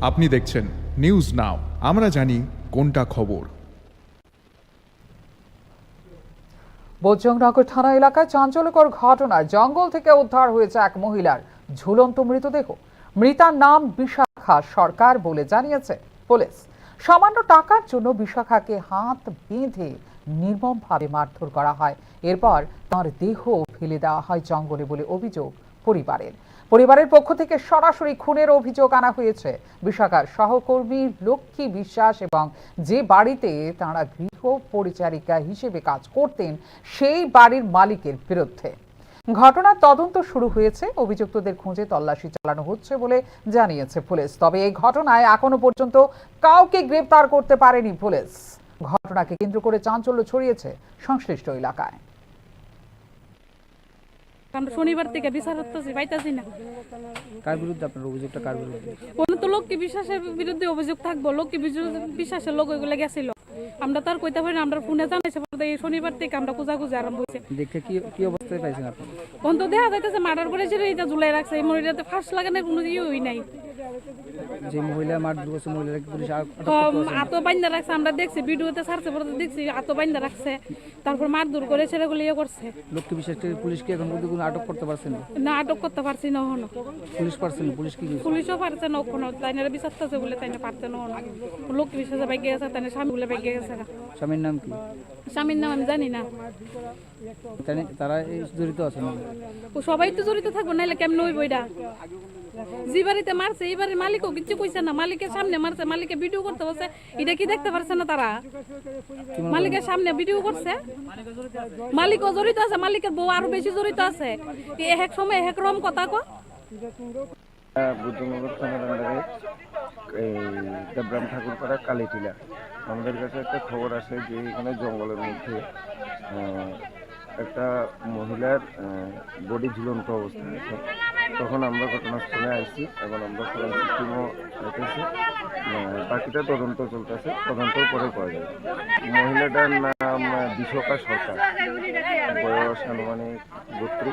আপনি দেখছেন news now, আমরা জানি কোনটা খবর। বোচংনগর থানা এলাকায় চাঞ্চল্যকর ঘটনায় জঙ্গল থেকে উদ্ধার হয়েছে এক মহিলার ঝুলন্ত মৃতদেহ। মৃতার নাম বিশাখা সরকার বলে জানিয়েছে পুলিশ। সামান্য টাকার জন্য বিশাখাকে হাত বেঁধে নির্মমভাবে মারধর করা হয়। এরপর তার দেহ ফেলে দেওয়া হয় জঙ্গলে বলে অভিযোগ পরিবারের পক্ষ থেকে সরাসরি খুনের অভিযোগ আনা হয়েছে বিশাখার সহকর্মী লক্ষ্মী বিশ্বাস এবং যে বাড়িতে তাঁরা গৃহ পরিচারিকা হিসেবে কাজ করতেন সেই বাড়ির মালিকের বিরুদ্ধে। ঘটনার তদন্ত শুরু হয়েছে, অভিযুক্তদের খুঁজে তল্লাশি চালানো হচ্ছে বলে জানিয়েছে পুলিশ। তবে এই ঘটনায় এখনো পর্যন্ত কাউকে গ্রেফতার করতে পারেনি পুলিশ। ঘটনাকে কেন্দ্র করে চাঞ্চল্য ছড়িয়েছে সংশ্লিষ্ট এলাকায়। আমরা শনিবার থেকে বিচার করতেছি, পাইতাছি না। কার বিরুদ্ধে আপনার অভিযোগটা? কার বিরুদ্ধে? কোনো তো লক্ষ্মী বিশ্বাসের বিরুদ্ধে অভিযোগ থাকবো। লক্ষ্মী বিশ্বাসের লোক ওইগুলো গেছিল, আমরা তো আর কইতে পারি না। আমরা ফোনে জানাইছে এই শনিবার থেকে আমরা খোঁজাখুঁজি আরম্ভ হয়েছে। দেখে কি অবস্থায় পাইছেন আপনি? অন্ত দেখা যাইতেছে মার্ডার করেছিল, এটা ঝুলাই রাখছে। এই মহিলাতে ফাঁস লাগানোর কোনো ইয়েই নাই। যে মহিলা মারধর করছে মহিলাকে পুলিশ আতো বাইন্দা রাখছে, আমরা দেখছি ভিডিওতে ছাড়ছে, পরে দেখছি আতো বাইন্দা রাখছে, তারপর মারধর করে ছেলেগুলো ইয়ে করছে। লক্ষ্মী বিশ্বাসকে পুলিশ কি এখন পর্যন্ত কোনো আটক করতে পারছেন না? আটক করতে পারছি না এখনো। পুলিশ পারছেন? পুলিশ কি পুলিশও পারছে না ওখানে, তাই না বিচারতেছে বলে তাই না পারছে না এখনো। লক্ষ্মী বিশ্বাসে বাইকে গেছে, তাই না স্বামী বলে বাইকে গেছে। স্বামীর নাম কি? স্বামীর নাম আমি জানি না। তারা জড়িত আছে না? ও সবাই তো জড়িত থাকবো, নাইলে কেমন হইব? এটা যে বাড়িতে মারছে এই বাড়ির মালিকও কিছু কইছে না। মালিকের সামনে মারছে, মালিকে ভিডিও করতে বলছে, এটা কি দেখতে পারছে না তারা? মালিকের সামনে ভিডিও করছে, মালিকও জড়িত আছে, মালিকের বউ আরো বেশি জড়িত আছে। এক সময় এক রকম কথা কো। বুদ্ধনগর থানার আন্ডারে দেবরাম ঠাকুরপাড়া কালীটিলা। আমাদের কাছে একটা খবর আসে যে এখানে জঙ্গলের মধ্যে একটা মহিলার বডি ঝুলন্ত অবস্থায় আছে। তখন আমরা ঘটনাস্থলে আইছি এবং আমরা ফরেনসিক টিমও আইতেছি। বাকিটা তদন্ত চলতেছে, তদন্তের পরে করা যাবে। মহিলাটার নাম বিশাখা সরকার, বয়স আনুমানিক 32।